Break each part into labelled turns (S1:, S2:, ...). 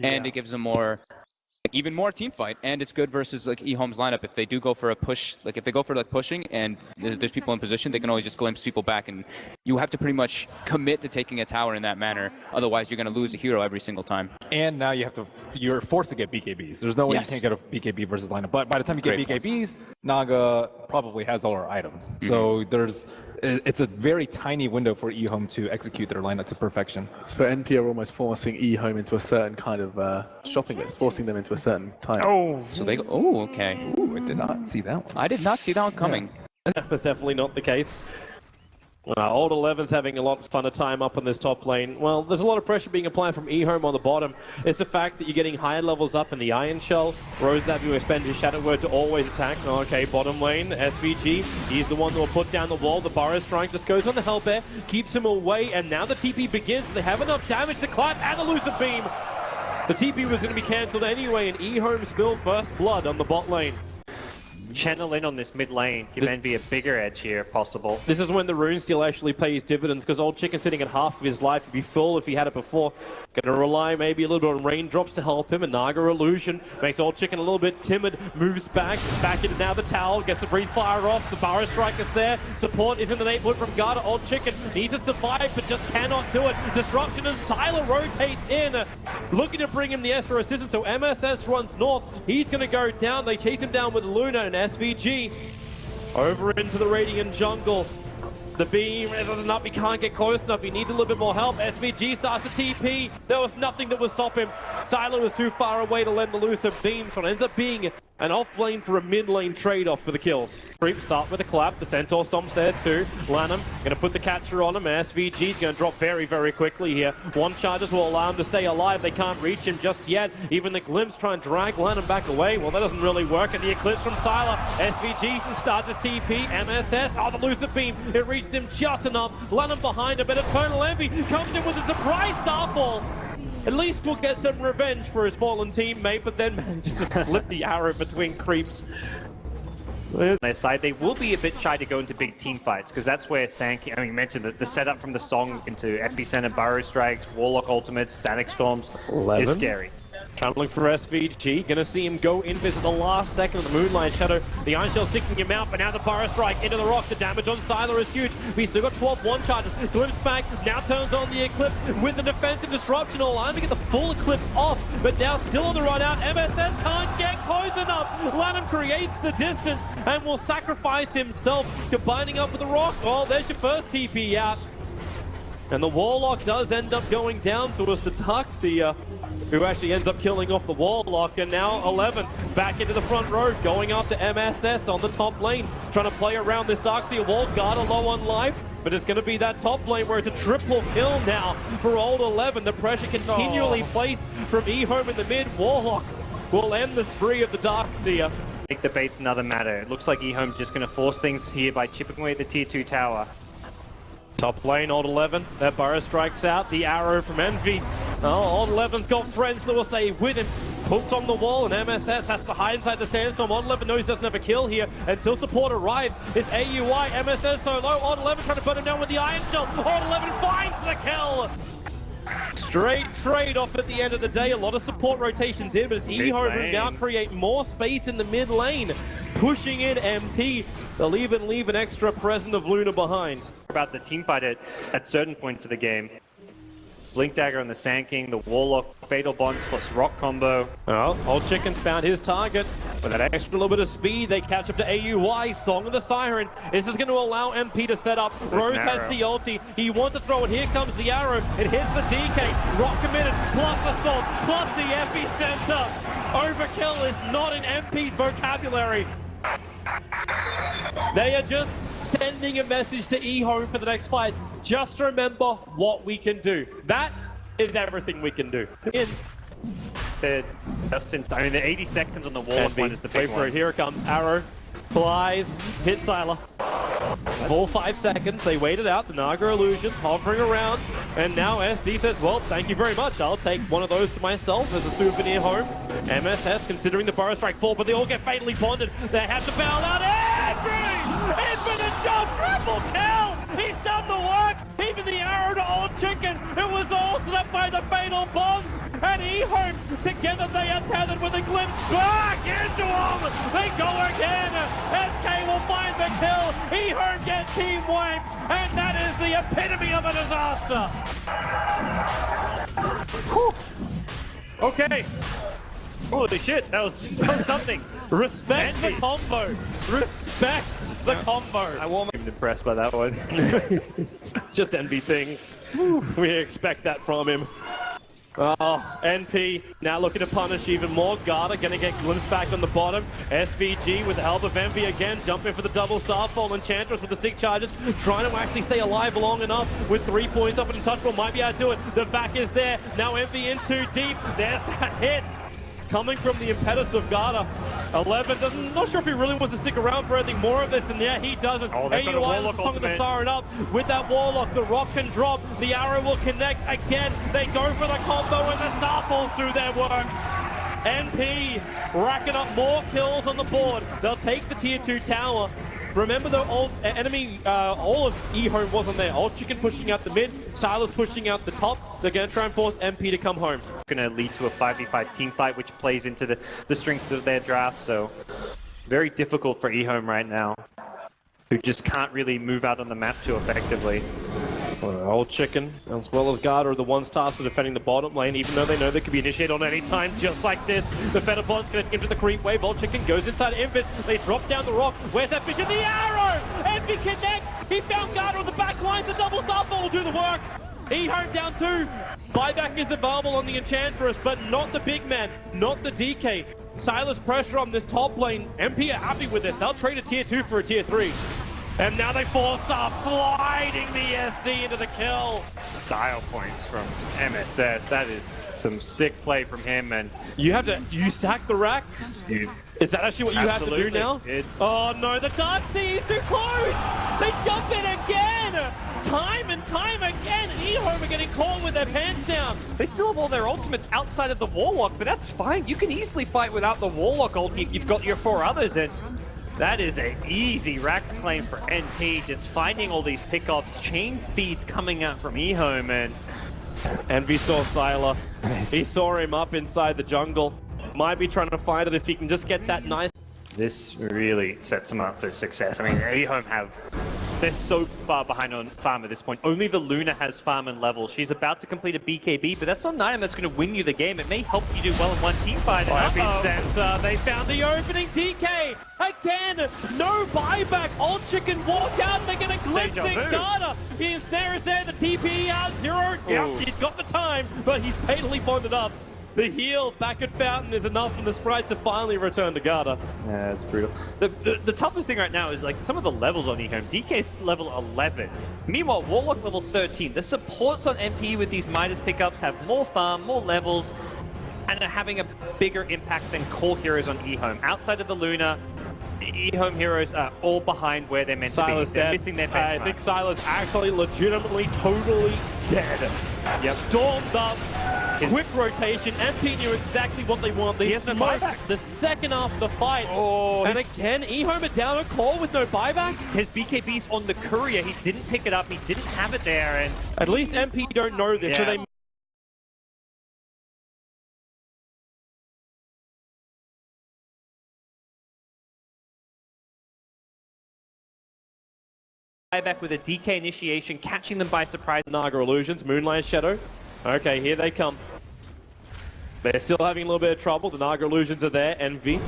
S1: and it gives them more, even more team fight, and it's good versus like EHOME's lineup. If they do go for a push, like if they go for like pushing and there's people in position, they can always just glimpse people back, and you have to pretty much commit to taking a tower in that manner. Otherwise, you're going to lose a hero every single time.
S2: And now you're forced to get BKBs. There's no way you can't get a BKB versus lineup. But by the time you get BKBs, Naga probably has all our items. So it's a very tiny window for EHOME to execute their lineup to perfection.
S3: So NP are almost forcing EHOME into a certain kind of shopping list, forcing them into a certain time.
S1: Oh, so they go, oh, okay.
S2: Ooh, I did not see that one.
S1: I did not see that one coming.
S4: That was definitely not the case. Old 11's having a lot of fun of time up in this top lane. Well, there's a lot of pressure being applied from EHOME on the bottom. It's the fact that you're getting higher levels up in the Iron Shell. Rose having to spend his Shadow Word to always attack. Okay, bottom lane, SVG, he's the one that will put down the wall. The Burrow Strike just goes on the Hell Bear, keeps him away, and now the TP begins. They have enough damage to clap and the Lucid Beam. The TP was going to be cancelled anyway, and EHOME spilled first blood on the bot lane.
S5: Channel in on this mid lane, give Envy a bigger edge here if possible.
S4: This is when the rune steal actually pays dividends, because Old Chicken sitting at half of his life, he'd be full if he had it before. Gonna rely maybe a little bit on raindrops to help him, and Naga Illusion makes Old Chicken a little bit timid, moves back into now the tower, gets the breathe fire off, the Burrow Strike is there, support is in the 8-foot from Garda. Old Chicken needs to survive, but just cannot do it. Disruption, and Sylar rotates in, looking to bring him the Esther assistance, so MSS runs north, he's gonna go down, they chase him down with Luna, and SVG over into the Radiant jungle. The beam isn't up, he can't get close enough, he needs a little bit more help. SVG starts to TP, there was nothing that would stop him. Silo was too far away to lend the Lucid Beam, so it ends up being an off lane for a mid lane trade-off for the kills. Creeps start with a clap, the Centaur Stomp's there too. Lanham gonna put the catcher on him, and SVG's gonna drop very, very quickly here. One charges will allow him to stay alive, they can't reach him just yet. Even the Glimpse try and drag Lanham back away, well that doesn't really work, and the Eclipse from Sylar. SVG starts his TP, MSS, oh the Lucid Beam, it reached him just enough. Lanham behind him, but Eternal Envy comes in with a surprise Starfall. At least we'll get some revenge for his fallen teammate, but then manages to slip the arrow between creeps.
S5: On their side, they will be a bit shy to go into big team fights, because that's where Sankey, I mean, you mentioned that the setup from the song into Epicenter, Burrow Strikes, Warlock Ultimates, Static Storms is scary.
S4: Traveling for SVG, gonna see him go in at the last second of the Moonlight Shadow. The Iron Shell sticking him out, but now the Burrow Strike into the rock. The damage on Sylar is huge. We still got 12 one charges. Glimpse back, now turns on the Eclipse with the defensive disruption. All I'm to get the full Eclipse off, but now still on the run out. MSS can't get close enough. Lanham creates the distance and will sacrifice himself, combining up with the rock. Oh, there's your first TP out. And the Warlock does end up going down, so it's the Darkseer who actually ends up killing off the Warlock, and now 11 back into the front row, going after MSS on the top lane, trying to play around this Darkseer wall. Garda low on life, but it's going to be that top lane where it's a triple kill now for Old 11. The pressure continually placed from EHOME in the mid. Warlock will end the spree of the Darkseer.
S5: I think the bait's another matter. It looks like EHOME's just going to force things here by chipping away at the tier 2 tower.
S4: Top lane, Old 11, that Burrow strikes out, the arrow from Envy. Oh, Old 11's got friends that will stay with him. Puts on the wall, and MSS has to hide inside the sandstorm. Old 11 knows he doesn't have a kill here until support arrives. It's AUI, MSS so low. Old 11 trying to put him down with the Iron Shell. Old 11 finds the kill! Straight trade-off at the end of the day. A lot of support rotations in, but it's EHOME who now create more space in the mid lane. Pushing in MP. They'll even leave an extra present of Luna behind.
S5: About the team fight at certain points of the game. Blink Dagger on the Sand King, the Warlock, Fatal Bonds plus Rock combo.
S4: Well, Old Chicken's found his target. With that extra little bit of speed, they catch up to AUI, Song of the Siren. This is going to allow MP to set up. Rose has the ulti. He wants to throw it. Here comes the arrow. It hits the DK. Rock committed, plus the storm, plus the epicenter. Overkill is not in MP's vocabulary. They are just sending a message to EHOME for the next fights. Just remember what we can do. That is everything we can do.
S5: The 80 seconds on the wall one is the big one.
S4: Here it comes. Arrow flies, hit Sylar. Full 5 seconds. They waited out. The Naga illusions hovering around. And now SD says, well, thank you very much. I'll take one of those to myself as a souvenir home. MSS considering the Burrow Strike fall, but they all get fatally bonded. They have to bail out. Infinite jump, triple kill! He's done the work! Even the arrow to Old Chicken, it was all set up by the fatal bonds! and EHOME, together they are tethered with a glimpse back into him. They go again. SK will find the kill. EHOME gets team wiped, and that is the epitome of a disaster.
S5: Whew. Okay. Holy shit, that was something.
S4: Respect the combo. Respect the combo.
S5: I wasn't even impressed by that one.
S4: Just envy things. We expect that from him. Oh, NP now looking to punish even more. Garda gonna get glimpsed back on the bottom. SVG with the help of Envy again, jumping for the double Starfall. Enchantress with the stick charges, trying to actually stay alive long enough with 3 points up and untouchable. Might be able to do it. The back is there. Now Envy in too deep. There's that hit. Coming from the impetus of Garda. 11 not sure if he really wants to stick around for anything more of this, and yeah, he doesn't.
S5: Oh, they've got a Warlock
S4: is
S5: ultimate.
S4: the siren up with that Warlock. The rock can drop. The arrow will connect again. They go for the combo and the Starfall through their work. NP racking up more kills on the board. They'll take the tier 2 tower. Remember the old enemy, all of EHOME wasn't there. Old Chicken pushing out the mid, Silas pushing out the top. They're going to try and force MP to come home.
S5: Going to lead to a 5v5 team fight, which plays into the strength of their draft. So very difficult for EHOME right now, who just can't really move out on the map too effectively.
S4: Well, Old Chicken, as well as Garda, are the ones tasked with defending the bottom lane, even though they know they could be initiated on any time, just like this. The Fetterbond's going to enter the creep wave. Old Chicken goes inside Invis. They drop down the rock. Where's that vision? The arrow! Envy connects. He found Garda on the back line. The double Starfall will do the work. EHOME down 2. Buyback is available on the Enchantress, but not the big man, not the DK. Silas pressure on this top lane. MP are happy with this. They'll trade a tier 2 for a tier 3. And now they forced off, sliding the SD into the kill.
S5: Style points from MSS. That is some sick play from him. And
S4: you sack the racks? Is that actually what you have to do now? Oh no, the Dark Sea is too close! They jump in again! Time and time again, EHOME are getting caught with their pants down.
S5: They still have all their ultimates outside of the Warlock, but that's fine. You can easily fight without the Warlock ulti if you've got your 4 others in. That is an easy Rax claim for NP, just finding all these pickups, chain feeds coming out from EHOME, and
S4: Envy saw Sylar. He saw him up inside the jungle. Might be trying to find it if he can just get that nice.
S5: This really sets them up for success. I mean, EHOME they're so far behind on farm at this point. Only the Luna has farm and level. She's about to complete a BKB, but that's not an item that's going to win you the game. It may help you do well in one team fight.
S4: Sensor, they found the opening. DK again, no buyback. Old Chicken walk out. They're going to glimpse in Garda. The ensnare is there. The TP out 0. Yep, he's got the time, but he's fatally bonded up. The heal back at Fountain is enough for the sprites to finally return to Garda.
S5: Yeah, it's brutal. The toughest thing right now is like some of the levels on EHOME. DK's level 11. Meanwhile, Warlock level 13. The supports on MP with these Midas pickups have more farm, more levels, and are having a bigger impact than core heroes on EHOME. Outside of the Luna, EHOME heroes are all behind where they're meant to be. They're missing their benchmark.
S4: I think Silas actually legitimately totally dead.
S5: Yep.
S4: Stormed up. Quick rotation. MP knew exactly what they want. They smoked the second after the fight.
S5: Oh,
S4: and again, EHOME are down a call with no buyback.
S5: His BKB's on the courier. He didn't pick it up. He didn't have it there. And
S4: at least MP don't know this, so they
S5: buyback with a DK initiation, catching them by surprise.
S4: Naga Illusions, Moonlight Shadow. Okay, here they come. They're still having a little bit of trouble. The Naga Illusions are there. Envy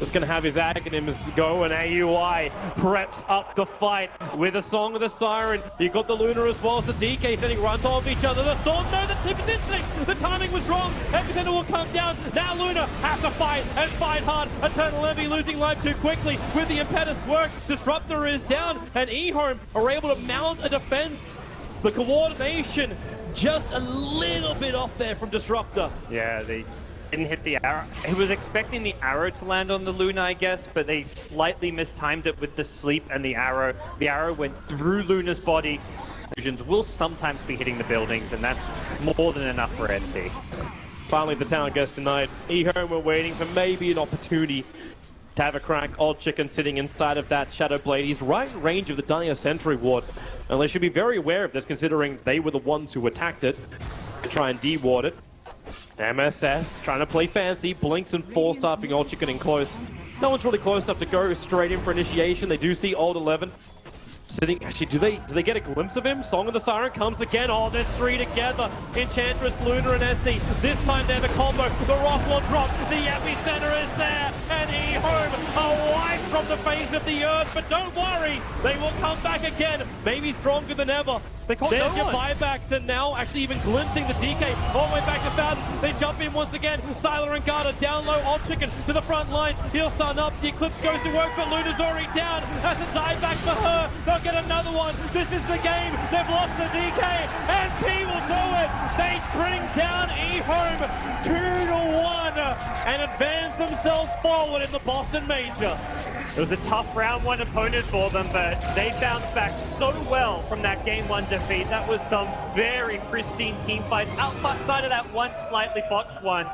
S4: just going to have his Aghanims go, and AUI preps up the fight with a Song of the Siren. You got the Luna as well as the DK standing right on top of each other. The Storm, no, the positioning. The timing was wrong. Epicenter will come down. Now Luna has to fight and fight hard. Eternal Envy losing life too quickly with the impetus work. Disruptor is down, and EHOME are able to mount a defense. The coordination just a little bit off there from Disruptor.
S5: Yeah, they didn't hit the arrow. He was expecting the arrow to land on the Luna, I guess, but they slightly mistimed it with the sleep and the arrow. The arrow went through Luna's body. Illusions will sometimes be hitting the buildings, and that's more than enough for NP.
S4: Finally, the town gets denied. EHOME were waiting for maybe an opportunity to have a crack. Old Chicken sitting inside of that Shadow Blade. He's right in range of the Dire Sentry Ward. And they should be very aware of this, considering they were the ones who attacked it to try and de-ward it. MSS trying to play fancy, blinks and force stuffing Old Chicken in close. No one's really close enough to go straight in for initiation. They do see Old 11 sitting. Actually, do they get a glimpse of him? Song of the Siren comes again. Oh, there's three together. Enchantress, Luna, and Essie. This time they have a combo. The Rockwell drops. The epicenter is there. And EHOME are wiped from the face of the earth. But don't worry, they will come back again. Maybe stronger than ever.
S5: They caught
S4: There's
S5: no
S4: your
S5: one.
S4: buybacks, and now actually even glimpsing the DK all the way back to Fountain. They jump in once again. Sylar and Garda down low. Old Chicken to the front line. He'll stun up. The Eclipse goes to work, but Luna's already down. That's a die back for her. They'll get another one. This is the game. They've lost the DK, and P will do it. They bring down EHOME 2-1 and advance themselves forward in the Boston Major.
S5: It was a tough round one opponent for them, but they bounced back so well from that game one defeat. That was some very pristine team fight outside of that one slightly botched one.